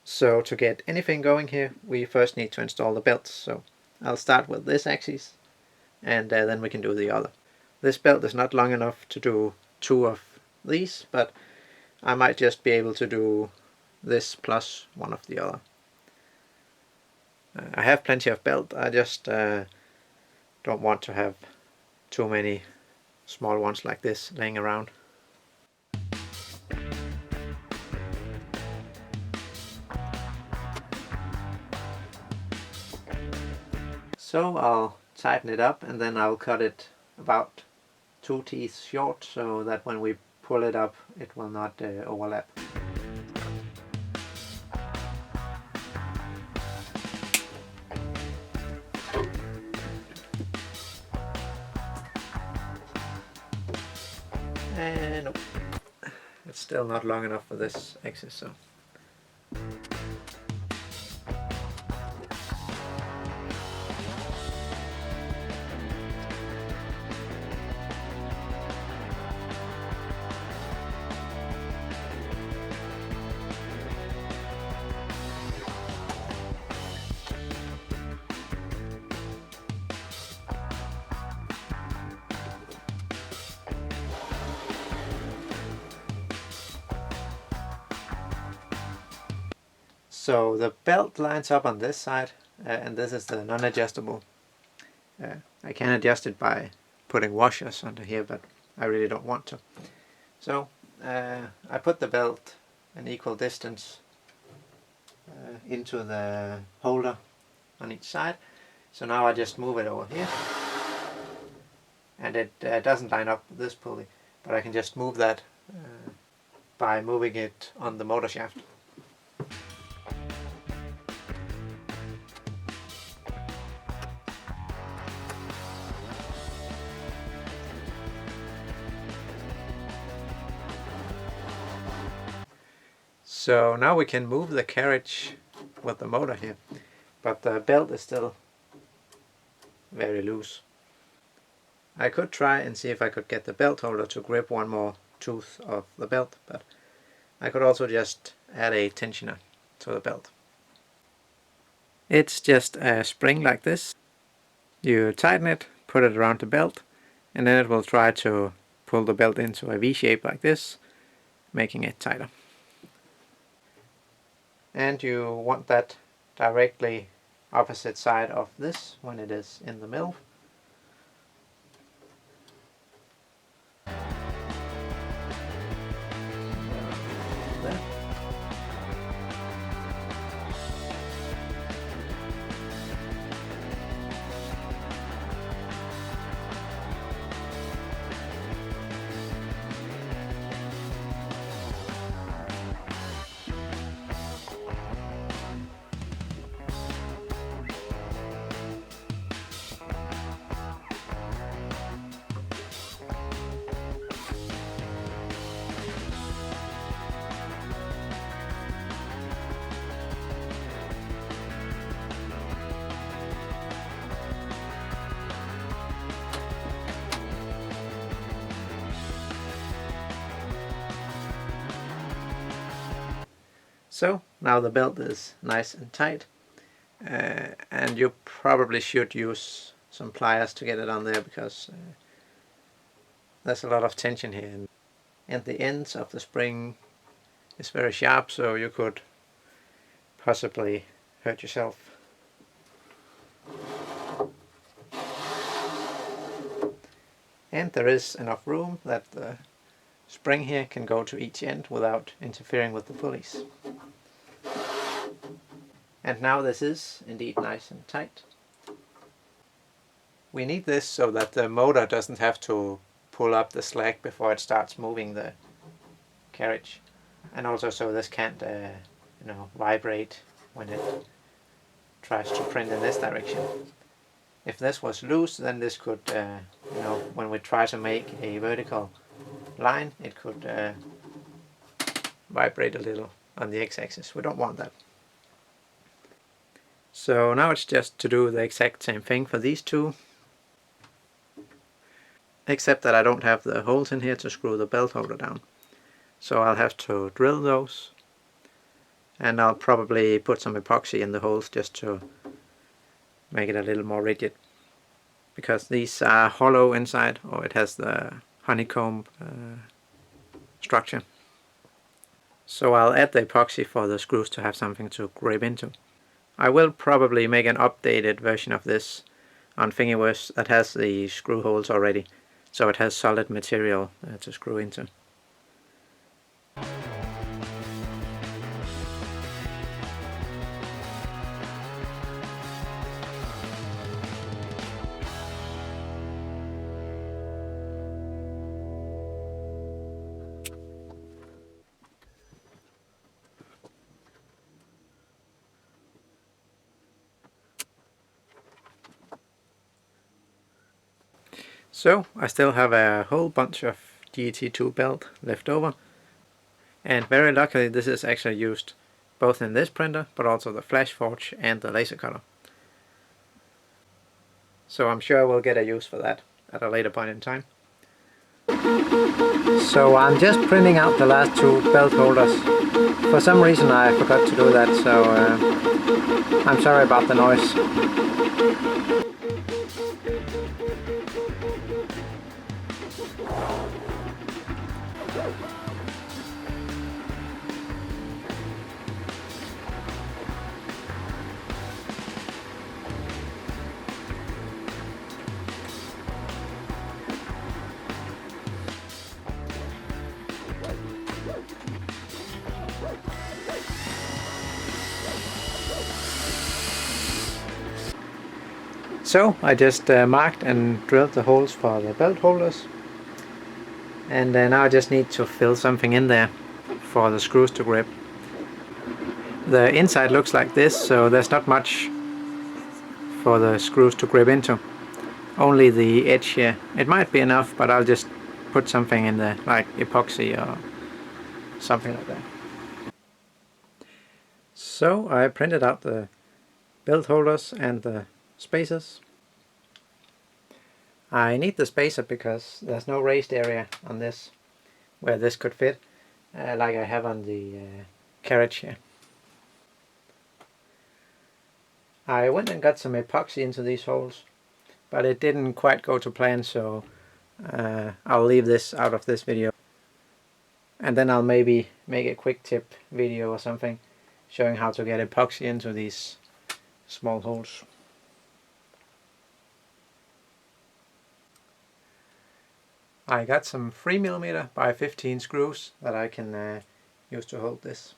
So to get anything going here, we first need to install the belts. So I'll start with this axis, and then we can do the other. This belt is not long enough to do 2 of these, but I might just be able to do this plus 1 of the other. I have plenty of belt, I just don't want to have too many small ones like this laying around. So I'll tighten it up, and then I'll cut it about 2 teeth short, so that when we pull it up it will not overlap. And nope, it's still not long enough for this axis, so So the belt lines up on this side, and this is the non-adjustable. I can adjust it by putting washers under here, but I really don't want to. So I put the belt an equal distance into the holder on each side. So now I just move it over here, and it doesn't line up with this pulley, but I can just move that by moving it on the motor shaft. So now we can move the carriage with the motor here, but the belt is still very loose. I could try and see if I could get the belt holder to grip one more tooth of the belt, but I could also just add a tensioner to the belt. It's just a spring like this. You tighten it, put it around the belt, and then it will try to pull the belt into a V shape like this, making it tighter. And you want that directly opposite side of this when it is in the middle. There. So now the belt is nice and tight, and you probably should use some pliers to get it on there, because there's a lot of tension here, and the ends of the spring is very sharp, so you could possibly hurt yourself. And there is enough room that the spring here can go to each end without interfering with the pulleys. And now this is indeed nice and tight. We need this so that the motor doesn't have to pull up the slack before it starts moving the carriage, and also so this can't vibrate when it tries to print in this direction. If this was loose, then this could, when we try to make a vertical line, it could vibrate a little on the x-axis. We don't want that. So now it's just to do the exact same thing for these two, except that I don't have the holes in here to screw the belt holder down. So I'll have to drill those, and I'll probably put some epoxy in the holes just to make it a little more rigid, because these are hollow inside, or it has the honeycomb structure. So I'll add the epoxy for the screws to have something to grip into. I will probably make an updated version of this on Thingiverse that has the screw holes already, so it has solid material to screw into. So I still have a whole bunch of GT2 belt left over, and very luckily this is actually used both in this printer but also the flash forge and the laser cutter. So I'm sure we'll get a use for that at a later point in time. So I'm just printing out the last two belt holders. For some reason I forgot to do that, so I'm sorry about the noise. So I just marked and drilled the holes for the belt holders, and now I just need to fill something in there for the screws to grip. The inside looks like this, so there's not much for the screws to grip into, only the edge here. It might be enough, but I'll just put something in there, like epoxy or something like that. So I printed out the belt holders and the spacers. I need the spacer because there's no raised area on this where this could fit, like I have on the carriage here. I went and got some epoxy into these holes, but it didn't quite go to plan, so I'll leave this out of this video, and then I'll maybe make a quick tip video or something showing how to get epoxy into these small holes. I got some 3mm by 15 screws that I can use to hold this.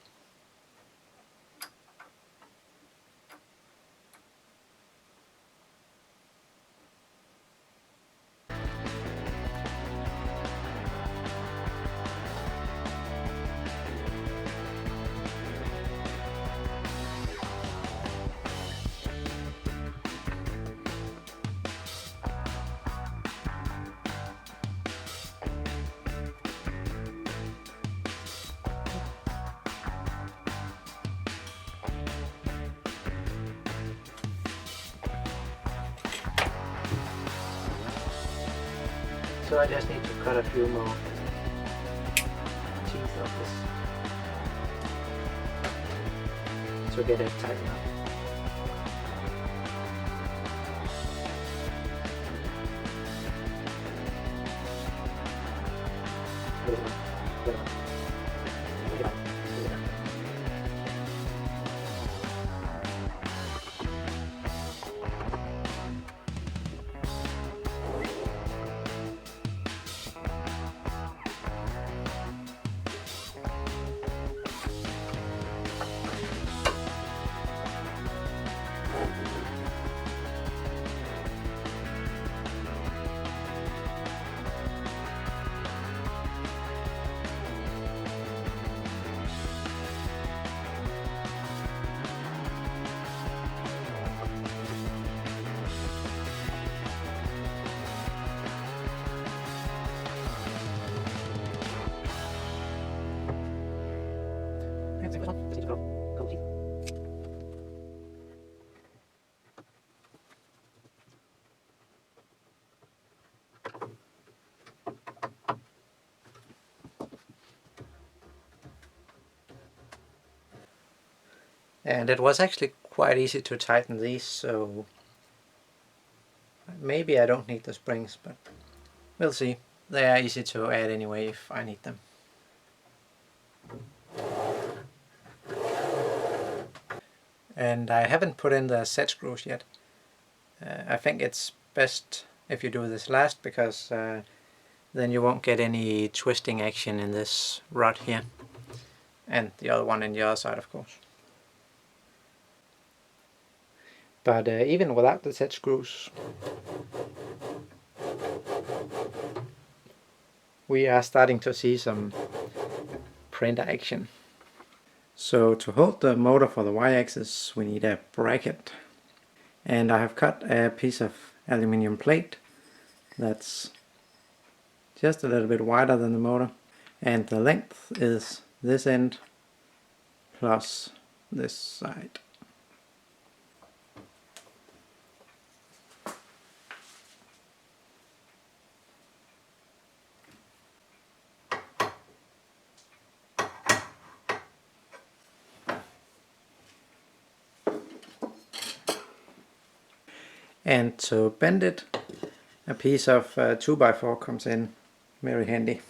So I just need to cut a few more teeth of this to get it tightened up. And it was actually quite easy to tighten these, so maybe I don't need the springs, but we'll see. They are easy to add anyway if I need them. And I haven't put in the set screws yet. I think it's best if you do this last, because then you won't get any twisting action in this rod here. And the other one in the other side, of course. But even without the set screws, we are starting to see some printer action. So to hold the motor for the y-axis, we need a bracket. And I have cut a piece of aluminium plate that's just a little bit wider than the motor. And the length is this end plus this side. And to bend it, a piece of 2x4 comes in very handy.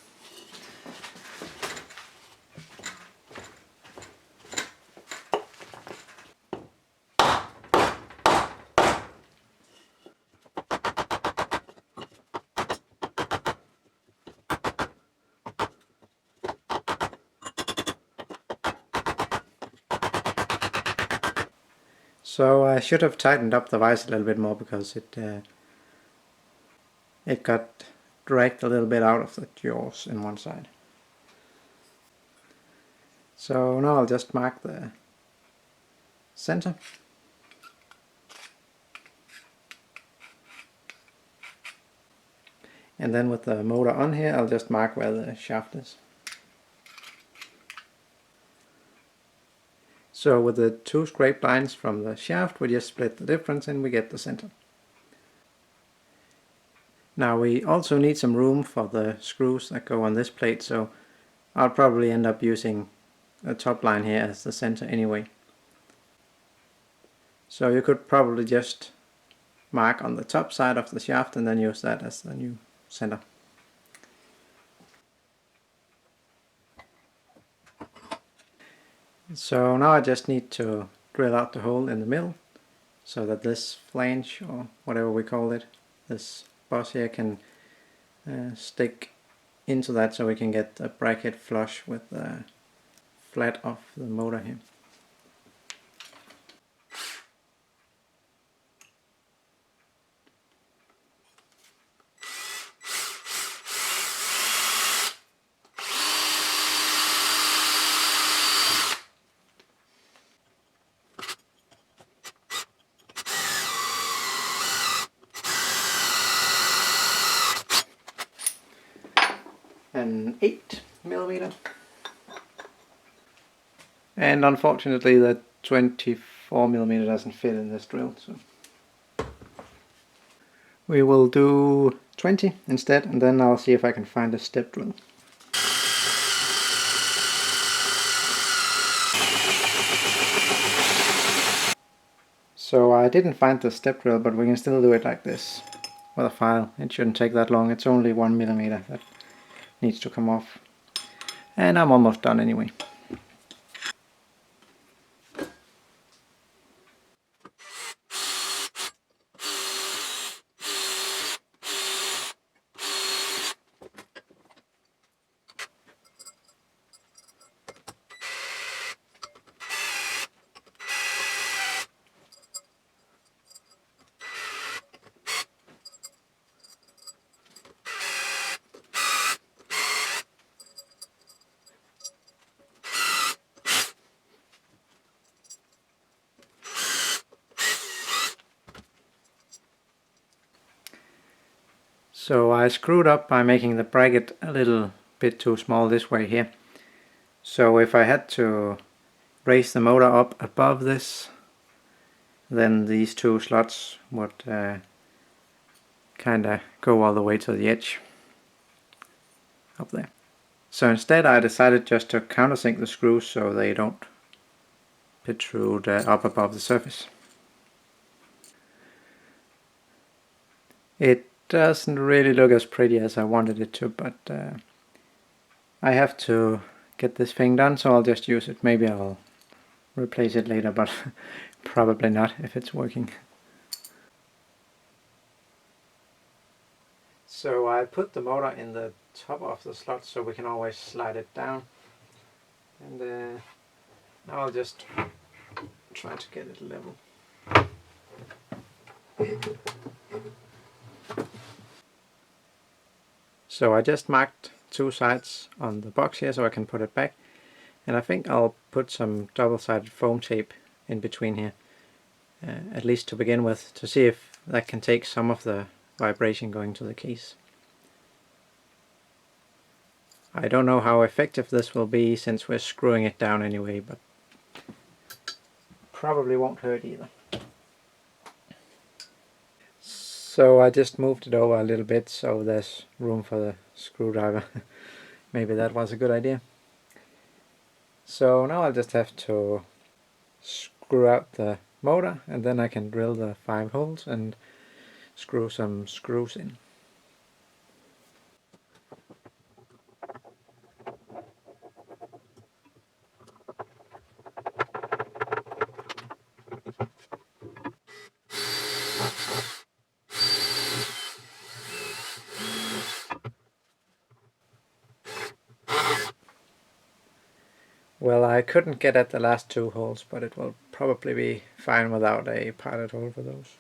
So I should have tightened up the vise a little bit more, because it got dragged a little bit out of the jaws in one side. So now I'll just mark the center. And then with the motor on here, I'll just mark where the shaft is. So with the 2 scraped lines from the shaft, we just split the difference and we get the center. Now we also need some room for the screws that go on this plate, so I'll probably end up using a top line here as the center anyway. So you could probably just mark on the top side of the shaft and then use that as the new center. So now I just need to drill out the hole in the middle, so that this flange, or whatever we call it, this boss here, can stick into that, so we can get the bracket flush with the flat of the motor here. An 8mm, and unfortunately the 24mm doesn't fit in this drill, so we will do 20 instead, and then I'll see if I can find a step drill. So I didn't find the step drill, but we can still do it like this with a file. It shouldn't take that long. It's only 1mm that needs to come off. And I'm almost done anyway. So I screwed up by making the bracket a little bit too small this way here. So if I had to raise the motor up above this, then these 2 slots would kinda go all the way to the edge up there. So instead I decided just to countersink the screws so they don't protrude up above the surface. It doesn't really look as pretty as I wanted it to, but I have to get this thing done, so I'll just use it. Maybe I'll replace it later, but probably not if it's working. So I put the motor in the top of the slot so we can always slide it down, and now I'll just try to get it level. So I just marked 2 sides on the box here so I can put it back, and I think I'll put some double-sided foam tape in between here, at least to begin with, to see if that can take some of the vibration going to the keys. I don't know how effective this will be since we're screwing it down anyway, but probably won't hurt either. So I just moved it over a little bit so there's room for the screwdriver. Maybe that was a good idea. So now I'll just have to screw out the motor, and then I can drill the 5 holes and screw some screws in. Well, I couldn't get at the last 2 holes, but it will probably be fine without a pilot hole for those.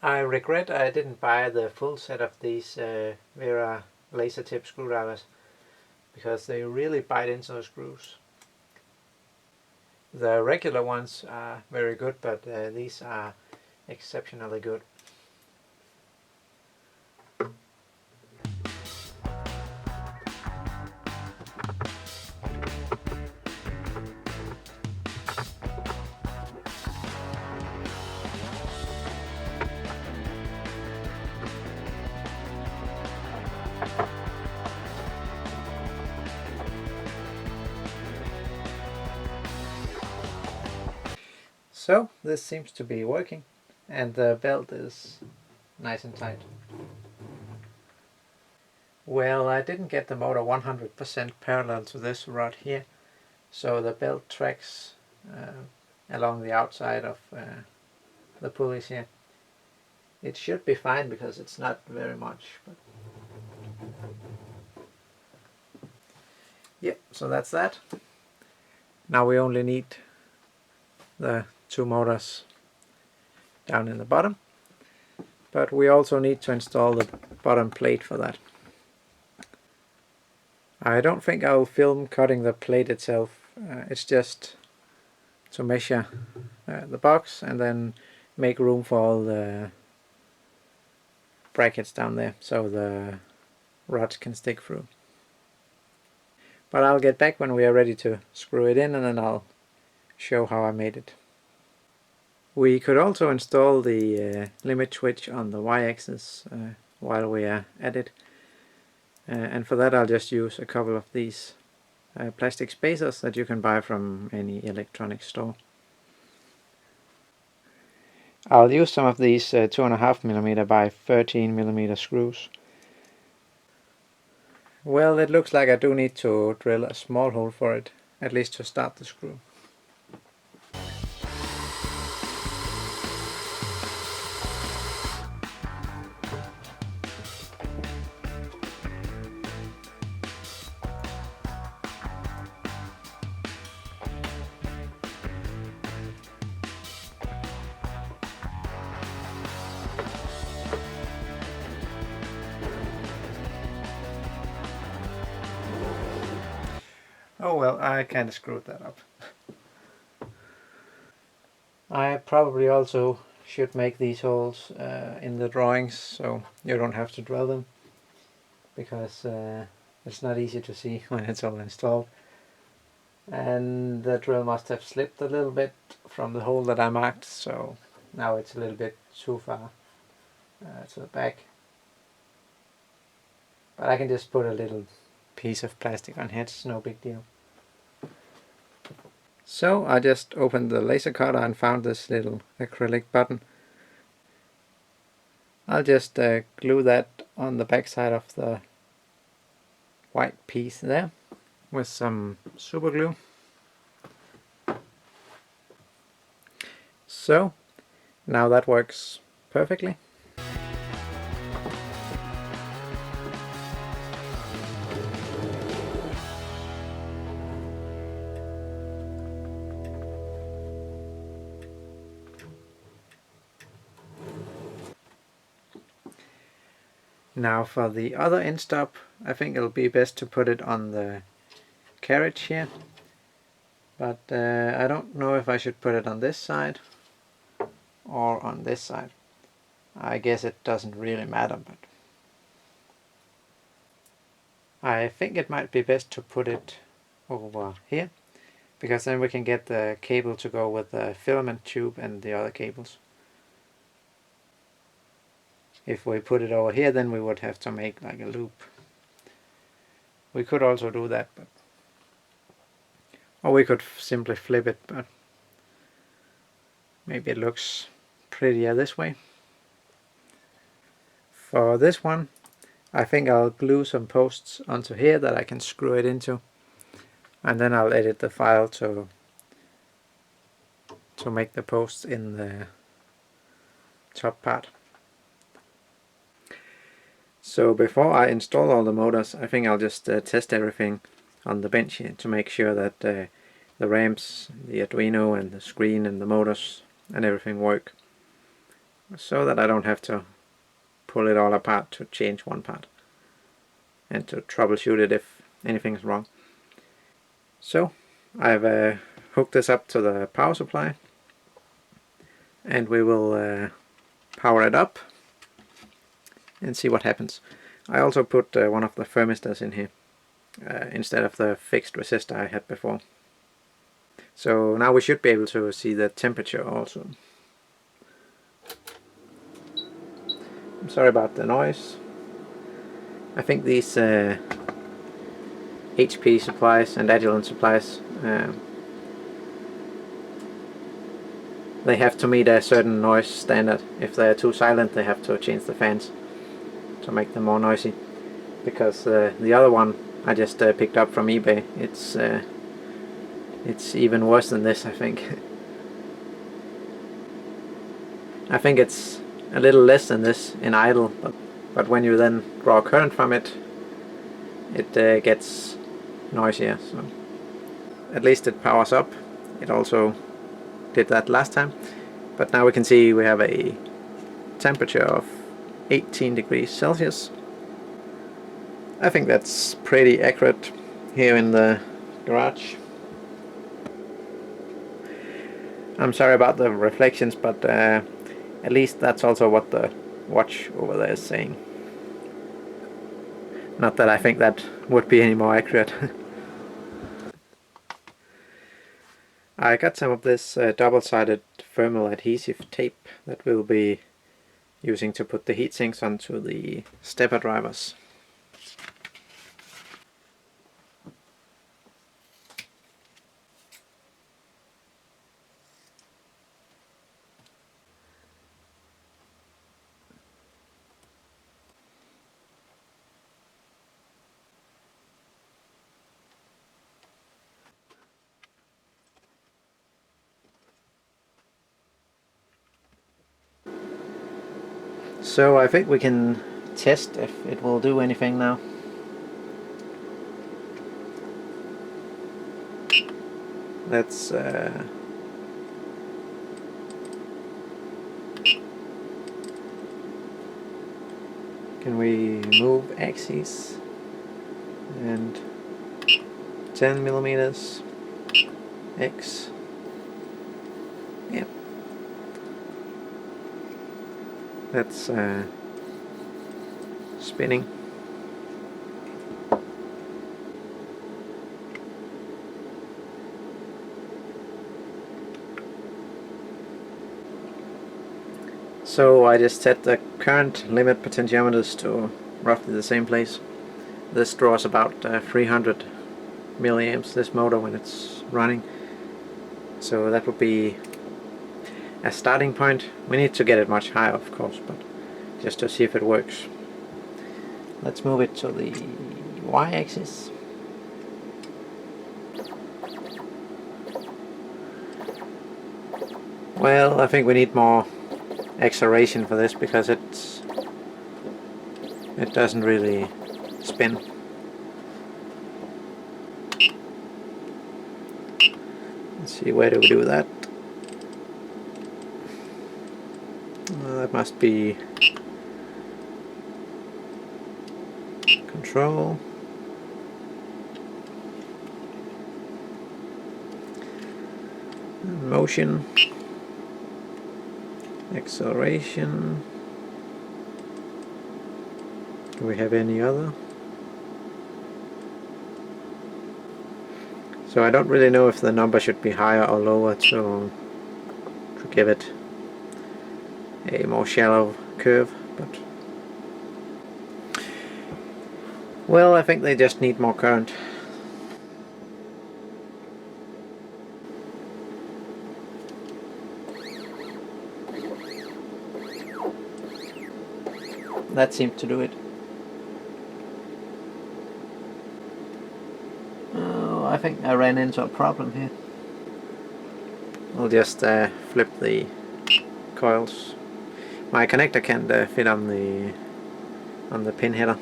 I regret I didn't buy the full set of these Vera laser tip screwdrivers, because they really bite into the screws. The regular ones are very good, but these are exceptionally good. So this seems to be working, and the belt is nice and tight. Well, I didn't get the motor 100% parallel to this rod here, so the belt tracks along the outside of the pulleys here. It should be fine because it's not very much. But yep, so that's that. Now we only need the 2 motors down in the bottom, but we also need to install the bottom plate for that. I don't think I'll film cutting the plate itself, it's just to measure the box and then make room for all the brackets down there so the rods can stick through. But I'll get back when we are ready to screw it in, and then I'll show how I made it. We could also install the limit switch on the y-axis while we are at it, and for that I'll just use a couple of these plastic spacers that you can buy from any electronics store. I'll use some of these 2.5mm by 13mm screws. Well, it looks like I do need to drill a small hole for it, at least to start the screw. Oh well, I kind of screwed that up. I probably also should make these holes in the drawings so you don't have to drill them, because It's not easy to see when it's all installed. And the drill must have slipped a little bit from the hole that I marked, so now it's a little bit too far to the back. But I can just put a little piece of plastic on here, it's no big deal. So I just opened the laser cutter and found this little acrylic button. I'll just glue that on the back side of the white piece there with some super glue. So now that works perfectly. Now for the other end stop, I think it'll be best to put it on the carriage here. But I don't know if I should put it on this side or on this side. I guess it doesn't really matter, but I think it might be best to put it over here, because then we can get the cable to go with the filament tube and the other cables. If we put it over here, then we would have to make like a loop. We could also do that, but or we could simply flip it, but maybe it looks prettier this way. For this one, I think I'll glue some posts onto here that I can screw it into, and then I'll edit the file to make the posts in the top part. So before I install all the motors, I think I'll just test everything on the bench here to make sure that the ramps, the Arduino and the screen and the motors and everything work, so that I don't have to pull it all apart to change one part and to troubleshoot it if anything is wrong. So I've hooked this up to the power supply, and we will power it up and see what happens. I also put one of the thermistors in here instead of the fixed resistor I had before. So now we should be able to see the temperature also. I'm sorry about the noise. I think these HP supplies and Agilent supplies, they have to meet a certain noise standard. If they're too silent, they have to change the fans to make them more noisy, because the other one I just picked up from eBay, it's even worse than this, I think. I think it's a little less than this in idle, but when you then draw current from it, it gets noisier. So at least it powers up. It also did that last time, but now we can see we have a temperature of 18 degrees Celsius. I think that's pretty accurate here in the garage. I'm sorry about the reflections, but at least that's also what the watch over there is saying. Not that I think that would be any more accurate. I got some of this double-sided thermal adhesive tape that we'll be using to put the heat sinks onto the stepper drivers. So I think we can test if it will do anything now. Let's can we move axes and 10 millimeters X. Yep. That's spinning. So I just set the current limit potentiometers to roughly the same place. This draws about 300 milliamps, this motor, when it's running. So that would be a starting point. We need to get it much higher, of course, but just to see if it works. Let's move it to the y-axis. Well, I think we need more acceleration for this because it doesn't really spin. Let's see, where do we do that? That must be control. Motion. Acceleration. Do we have any other? So I don't really know if the number should be higher or lower to give it a more shallow curve, but well, I think they just need more current. That seemed to do it. Oh, I think I ran into a problem here. I'll just flip the coils. My connector can't fit on the pin header.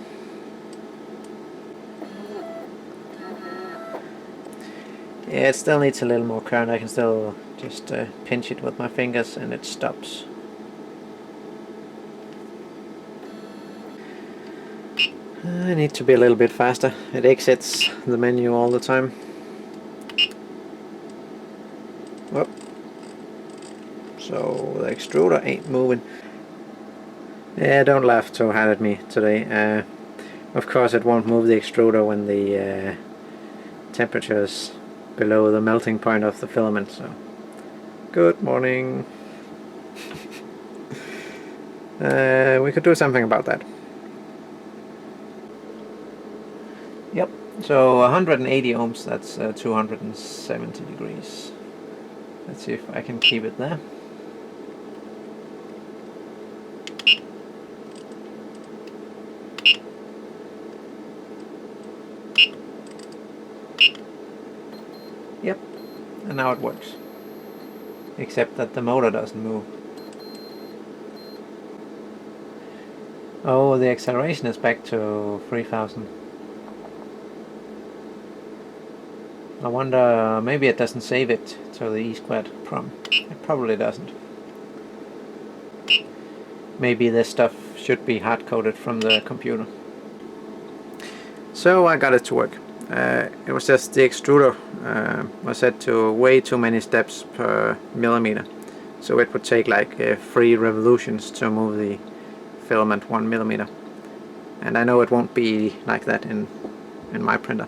Yeah, it still needs a little more current. I can still just pinch it with my fingers and it stops. I need to be a little bit faster. It exits the menu all the time. Whoop. So the extruder ain't moving. Yeah, don't laugh too hard at me today. Of course it won't move the extruder when the temperature is below the melting point of the filament. So, good morning. We could do something about that. Yep, so 180 ohms, that's 270 degrees. Let's see if I can keep it there. Yep, and now it works. Except that the motor doesn't move. Oh, the acceleration is back to 3000. I wonder, maybe it doesn't save it to the E² prom. It probably doesn't. Maybe this stuff should be hard-coded from the computer. So I got it to work. It was just the extruder was set to way too many steps per millimeter. So it would take like 3 revolutions to move the filament 1 millimeter. And I know it won't be like that in my printer.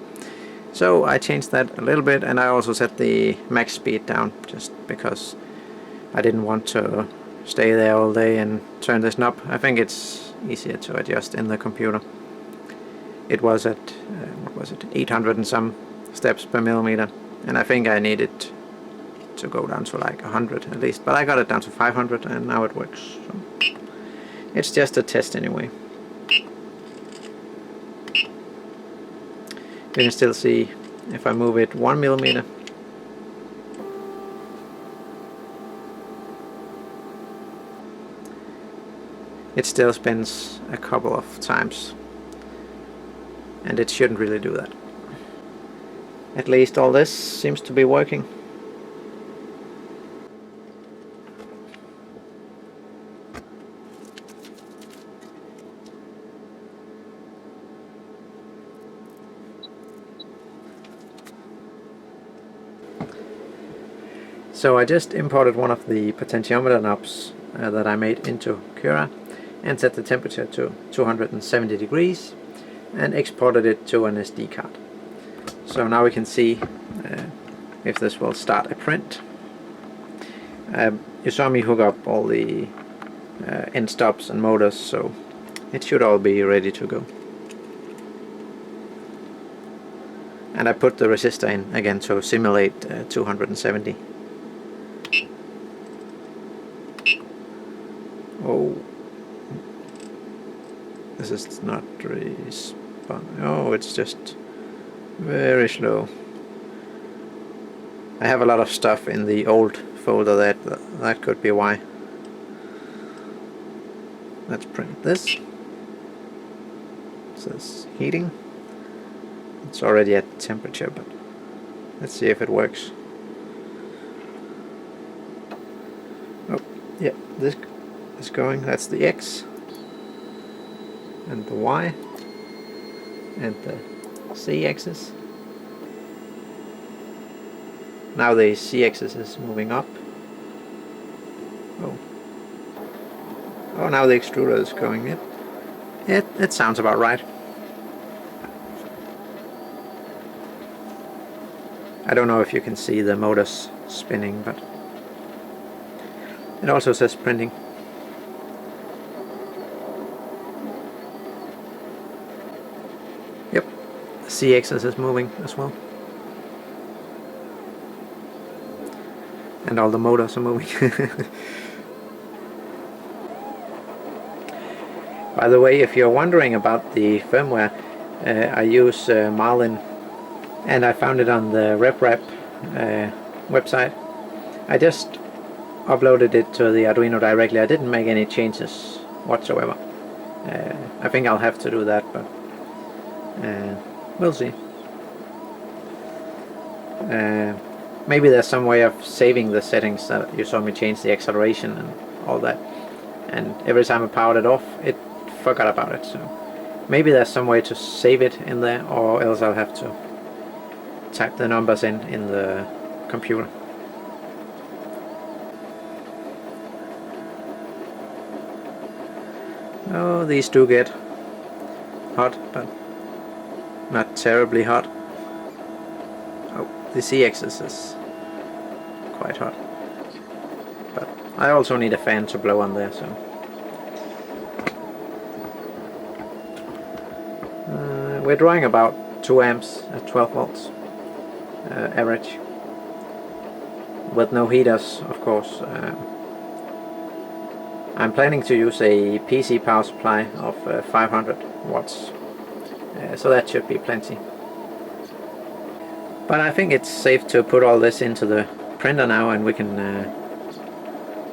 So I changed that a little bit, and I also set the max speed down just because I didn't want to stay there all day and turn this knob. I think it's easier to adjust in the computer. It was at, what was it, 800 and some steps per millimeter, and I think I needed to go down to like 100 at least, but I got it down to 500 and now it works. So it's just a test anyway. You can still see if I move it 1 millimeter. It still spins a couple of times, and it shouldn't really do that. At least all this seems to be working. So I just imported one of the potentiometer knobs that I made into Cura and set the temperature to 270 degrees and exported it to an SD card. So now we can see if this will start a print. You saw me hook up all the end stops and motors, so it should all be ready to go. And I put the resistor in again to simulate 270. Oh, this is not responding. Oh, it's just very slow. I have a lot of stuff in the old folder, that could be why. Let's print this. It says heating. It's already at temperature, but let's see if it works. Oh, yeah, this is going. That's the X and the Y and the Z axis. Now the Z axis is moving up. Oh. Oh, now the extruder is going in. It sounds about right. I don't know if you can see the motors spinning, but it also says printing. Yep, the Z-axis is moving as well. And all the motors are moving. By the way, if you're wondering about the firmware, I use Marlin, and I found it on the RepRap website. I just uploaded it to the Arduino directly. I didn't make any changes whatsoever. I think I'll have to do that, but we'll see. Maybe there's some way of saving the settings that you saw me change the acceleration and all that, and every time I powered it off it forgot about it, so maybe there's some way to save it in there, or else I'll have to type the numbers in the computer. Oh, these do get hot, but not terribly hot. Oh, the Z-axis is quite hot, but I also need a fan to blow on there, so we're drawing about 2 amps at 12 volts average, with no heaters, of course. I'm planning to use a PC power supply of 500 watts, so that should be plenty. But I think it's safe to put all this into the printer now, and we can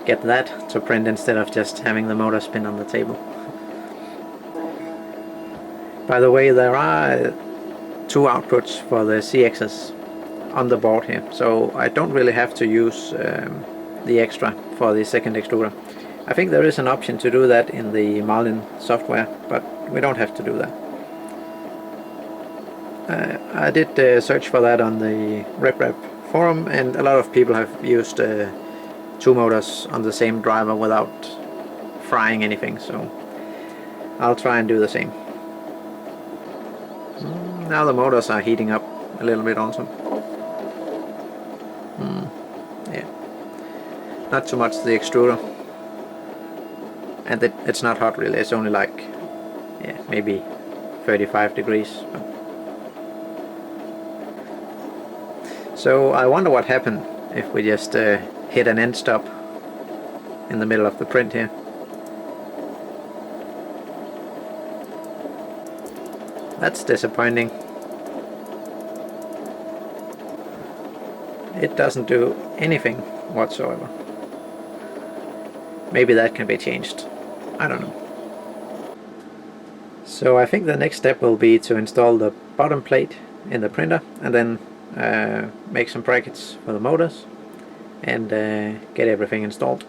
get that to print instead of just having the motor spin on the table. By the way, there are 2 outputs for the Z-axis on the board here, so I don't really have to use the extra for the second extruder. I think there is an option to do that in the Marlin software, but we don't have to do that. I did search for that on the RepRap forum, and a lot of people have used 2 motors on the same driver without frying anything, so I'll try and do the same. Now the motors are heating up a little bit also. Yeah, not too much the extruder, and it's not hot really. It's only like, yeah, maybe 35 degrees. So I wonder what happened if we just hit an end stop in the middle of the print here. That's disappointing. It doesn't do anything whatsoever. Maybe that can be changed. I don't know. So I think the next step will be to install the bottom plate in the printer, and then make some brackets for the motors, and get everything installed.